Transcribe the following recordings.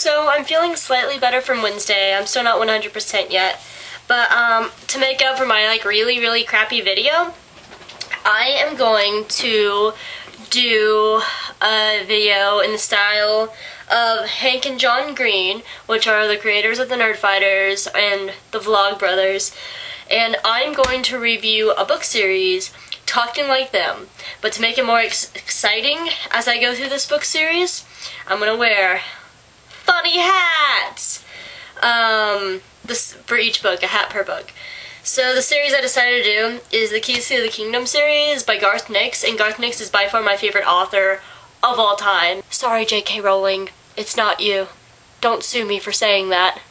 So I'm feeling slightly better from Wednesday. I'm still not 100% yet. But to make up for my like really crappy video, I am going to do a video in the style of Hank and John Green, which are the creators of the Nerdfighters and the Vlogbrothers, and I'm going to review a book series talking like them. But to make it more exciting as I go through this book series, I'm gonna wear funny hats. This for each book, a hat per book. So the series I decided to do is the Keys to the Kingdom series by Garth Nix, and Garth Nix is by far my favorite author of all time. Sorry, J.K. Rowling, it's not you. Don't sue me for saying that.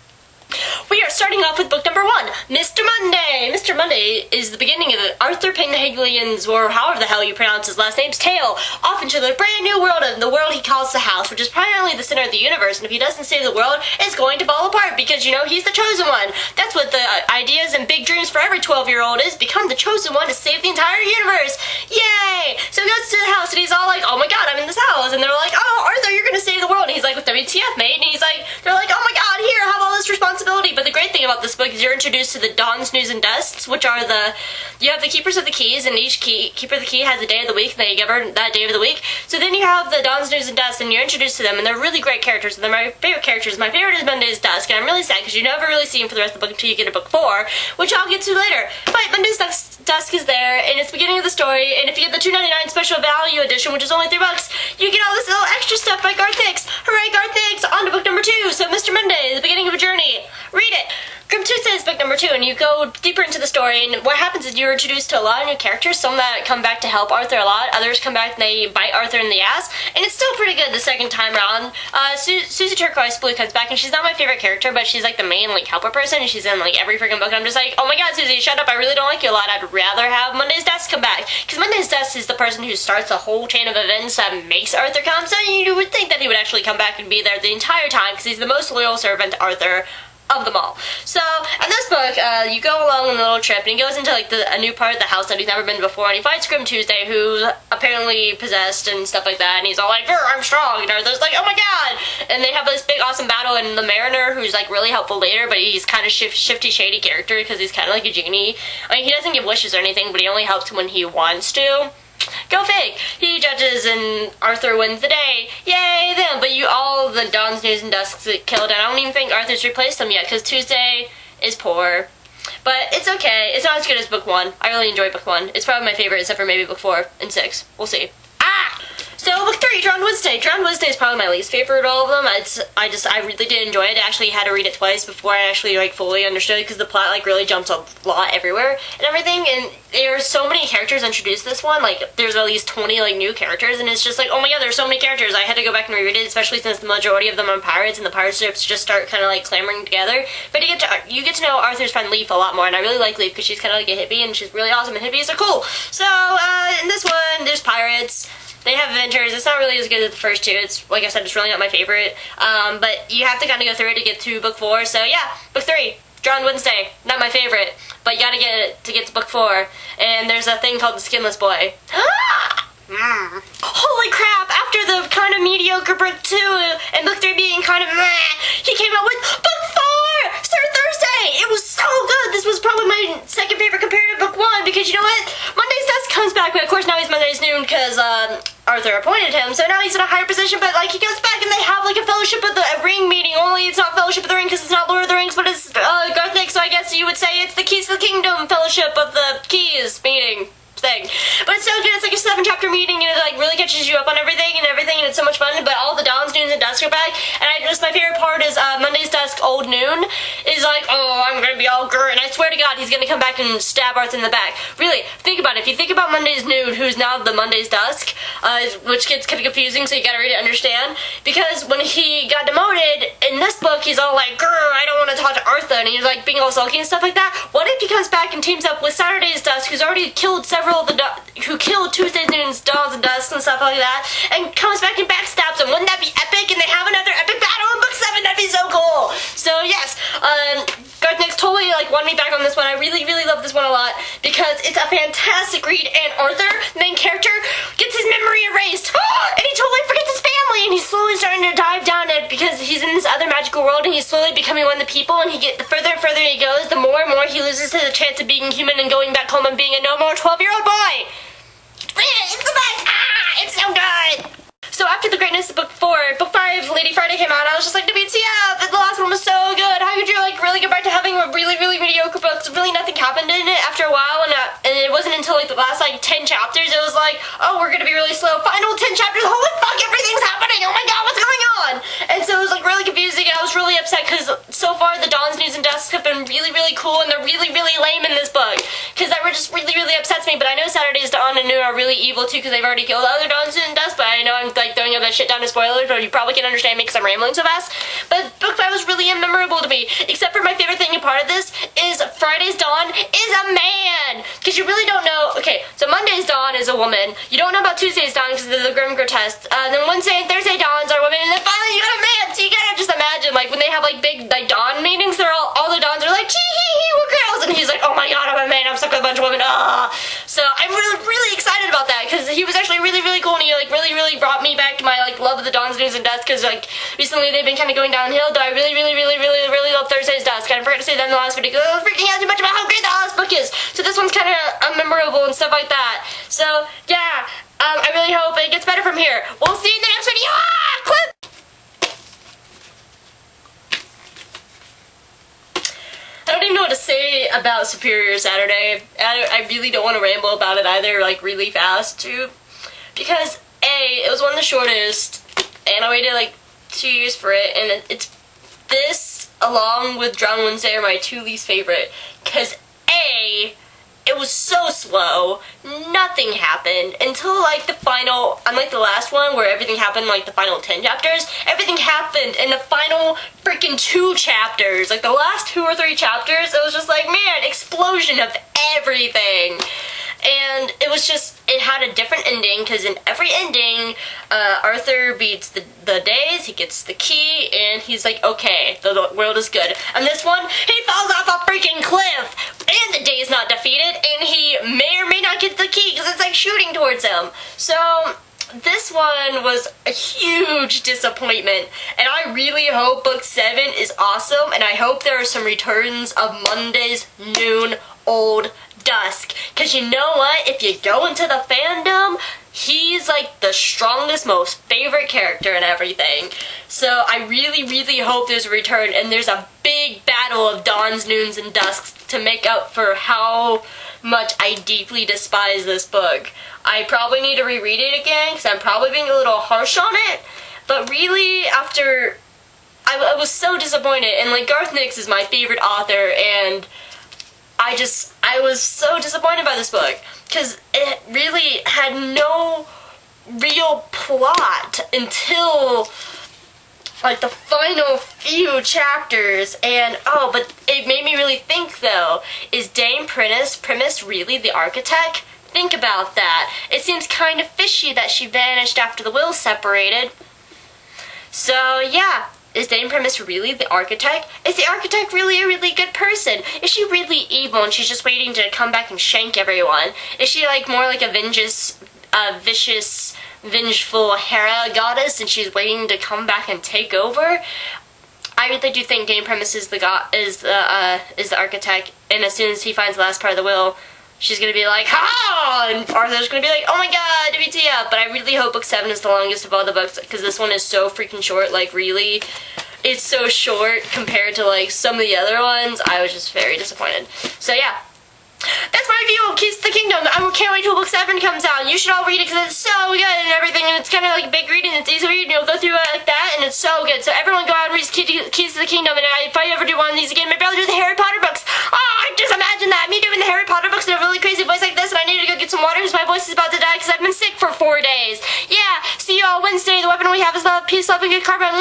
We are starting off with book number 1, Mr. Monday. Mr. Monday is the beginning of Arthur Penhagen's, or however the hell you pronounce his last name's, tale, off into the brand new world of the world he calls the house, which is primarily the center of the universe, and if he doesn't save the world, it's going to fall apart because, you know, he's the chosen one. That's what the ideas and big dreams for every 12-year-old is, become the chosen one to save the entire universe. Yay! So he goes to the house and he's all like, oh my god, I'm in this house, and they're like, oh, Arthur, you're gonna save the world, and he's like, WTF, mate? And he's like, they're like, oh my god, here, have all this responsibility. But the great thing about this book is you're introduced to the Dawn, Snooze, and Dusts, which are you have the Keepers of the Keys, and each keeper of the key has a day of the week, and they give her that day of the week. So then you have the Dawn, Snooze, and Dusts, and you're introduced to them, and they're really great characters, and they're my favorite characters. My favorite is Monday's Dusk, and I'm really sad because you never really see him for the rest of the book until you get to book 4, which I'll get to later. But Monday's Dusk is there, and it's the beginning of the story, and if you get the $2.99 special value edition, which is only $3, you get all this little extra stuff by Garth Nix. Hooray, Garth Nix! On to book number 2, so Mr. Monday, the beginning of a journey. Read it! Grim Tuesday is book number 2, and you go deeper into the story, and what happens is you're introduced to a lot of new characters, some that come back to help Arthur a lot, others come back and they bite Arthur in the ass, and it's still pretty good the second time around. Susie Turquoise Blue comes back, and she's not my favorite character, but she's like the main like helper person, and she's in like every freaking book, and I'm just like, oh my god, Susie, shut up, I really don't like you a lot. I'd rather have Monday's Dusk come back, because Monday's Dusk is the person who starts the whole chain of events that makes Arthur come, so you would think that he would actually come back and be there the entire time, because he's the most loyal servant to Arthur of them all. So, in this book, you go along on a little trip, and he goes into like a new part of the house that he's never been before, and he fights Grim Tuesday, who's apparently possessed and stuff like that, and he's all like, I'm strong, and Arthur's like, oh my god! And they have this big awesome battle, and the Mariner, who's like really helpful later, but he's kind of shifty, shady character, because he's kind of like a genie. I mean, he doesn't give wishes or anything, but he only helps when he wants to. Go fig! He judges and Arthur wins the day. Yay, them! But all the Dawn, Snooze, and Dusks get killed, and I don't even think Arthur's replaced them yet, because Tuesday is poor. But it's okay. It's not as good as book 1. I really enjoy book 1. It's probably my favorite, except for maybe book 4 and 6. We'll see. Ah! So book 3, Drowned Wednesday. Drowned Wednesday is probably my least favorite of all of them. I really did enjoy it. I actually had to read it twice before I actually like fully understood it, because the plot like really jumps a lot everywhere and everything, and there's so many characters introduced this one. Like there's at least 20 like new characters, and it's just like, oh my god, there's so many characters. I had to go back and reread it, especially since the majority of them are pirates, and the pirate ships just start kind of like clamoring together. But you get to know Arthur's friend Leaf a lot more, and I really like Leaf because she's kind of like a hippie, and she's really awesome, and hippies are cool. So in this one, there's pirates. They have adventures. It's not really as good as the first 2. It's, like I said, it's really not my favorite. But you have to kind of go through it to get to book 4. So yeah, book 3, Drowned Wednesday. Not my favorite, but you gotta get it to get to book 4. And there's a thing called the Skinless Boy. Holy crap! After the kind of mediocre book 2 and book 3 being kind of meh, he came out with book 4! Sir Thursday! It was so good! This was probably my second favorite compared to book 1, because you know what? Monday's Dusk comes back, but of course now he's Monday's Noon because Arthur appointed him, so now he's in a higher position, but like he goes back and they have like a Fellowship of the Ring meeting, only it's not Fellowship of the Ring because it's not Lord of the Rings, but it's Garth Nix, so I guess you would say it's the Keys to the Kingdom Fellowship of the Keys meeting thing. But it's so good. It's like a 7-chapter meeting, and it like really catches you up on everything, and it's so much fun. But all the Dawns, Noons, and Dusks are back, and my favorite part is Monday's Dusk, Old Noon, is like, oh, I'm gonna be all grr, and I swear to God, he's gonna come back and stab Arthur in the back. Really, think about it. If you think about Monday's Noon, who's now the Monday's Dusk, which gets kind of confusing, so you gotta read it to understand, because when he got demoted, in this book, he's all like, grr, I don't want to talk to Arthur, and he's like being all sulky and stuff like that. What if he comes back and teams up with Saturday's Dusk, who's already killed several of the who killed Tuesdays, Noons, Dawns, and Dusks and stuff like that, and comes back and backstabs him? Wouldn't that be epic? And they have another epic battle in book 7. That'd be so cool. So yes, Garth Nix totally like won me back on this one. I really love this one a lot because it's a fantastic read, and Arthur, the main character, gets his memory erased, and he totally forgets his family, and he's slowly starting to dive down it because he's in this other magical world, and he's slowly becoming one of the people, and the further and further he goes, the more and more he loses his chance of being human and going back home and being a no more 12-year-old boy. It's the best! It's so good! So after the greatness of book 4, book 5, Lady Friday came out, and I was just like, WTF, the last one was so good. How could you like really go back to having a really, really mediocre book? So really nothing happened in it after a while, and it wasn't until like the last like 10 chapters, it was like, oh, we're gonna be really slow. Final 10 chapters, holy fuck, everything's happening, oh my god, what's going on? And so it was like really confusing, and I was really upset because so far the Dawn's News and Dusks have been really, really cool, and they're really, really lame in this book. Because that just really, really upsets me, but I know Saturday's Dawn and Noon are really evil too because they've already killed other Dawn's News and Dusks, but I know I'm like throwing all that shit down to spoilers, but you probably can understand me because I'm rambling so fast. But book 5 was really immemorable to me, except for my favorite thing and part of this is Friday's Dawn is a man! Because you really don't know, okay, so Monday's Dawn is a woman, you don't know about Tuesday's Dawn because they're the Grim Grotesque, then Wednesday and Thursday Dawns are women, and then finally you got a man, so you gotta just imagine, like, when they have, like, big, like, Dawn meetings, they're all the Dawns are like, hee, we're girls, and he's like, oh my god, I'm a man, I'm stuck with a bunch of women, So I'm really, really excited about that, because he was actually really, really cool, and he, like, really, really brought me back to my, like, love of the Dawn's News and Dusks, because, like, recently they've been kind of going downhill, though I really, really, really, really, really love Thursday's Dusk. I forgot to say that in the last video, because I was freaking out too much about how great the last book is, so this one's kind of memorable and stuff like that. So, yeah, I really hope it gets better from here. We'll see you in the next video. Clip! I don't even know what to say about Superior Saturday. I really don't want to ramble about it either, like, really fast, too. Because, A, it was one of the shortest, and I waited, like, 2 years for it, and it's this, along with Drown Wednesday, are my 2 least favorite. Because, A, it was so slow, nothing happened, until, like, the final, unlike the last one, where everything happened in, like, the final 10 chapters, everything happened in the final freaking 2 chapters. Like, the last 2 or 3 chapters, it was just like, man, explosion of everything. And it was just, it had a different ending, because in every ending, Arthur beats the days, he gets the key, and he's like, okay, the world is good. And this one, he falls off a freaking cliff, and the day is not defeated, and he may or may not get the key, because it's like shooting towards him. So, this one was a huge disappointment, and I really hope book 7 is awesome, and I hope there are some returns of Monday's Noon Old Dusk, because you know what, if you go into the fandom, he's like the strongest, most favorite character and everything. So I really, really hope there's a return, and there's a big battle of Dawns, Noons, and Dusks to make up for how much I deeply despise this book. I probably need to reread it again, because I'm probably being a little harsh on it, but really, after, I was so disappointed, and like, Garth Nix is my favorite author, and I was so disappointed by this book, because it really had no real plot until, like, the final few chapters, and, oh, but it made me really think, though, is Dame Primus really the architect? Think about that. It seems kind of fishy that she vanished after the will separated. So, yeah. Is Dame Primus really the architect? Is the architect really a really good person? Is she really evil and she's just waiting to come back and shank everyone? Is she like more like a vicious, vengeful Hera goddess and she's waiting to come back and take over? I really do think Dame Primus is the architect, and as soon as he finds the last part of the will, she's gonna be like, ha! And Arthur's gonna be like, oh my god, WTF. But I really hope book 7 is the longest of all the books, because this one is so freaking short, like, really. It's so short compared to, like, some of the other ones. I was just very disappointed. So, yeah. That's my review of Keys to the Kingdom. I can't wait till book 7 comes out. You should all read it because it's so good and everything, and it's kind of like a big reading. It's easy to read, and you'll go through it like that, and it's so good. So everyone go out and read Keys to the Kingdom, and if I ever do one of these again, maybe I'll do the Harry Potter books. Oh, I just imagine that. Me doing the Harry Potter books in a really crazy voice like this, and I need to go get some water because my voice is about to die because I've been sick for 4 days. Yeah, see you all Wednesday. The weapon we have is love, peace, love, and good karma.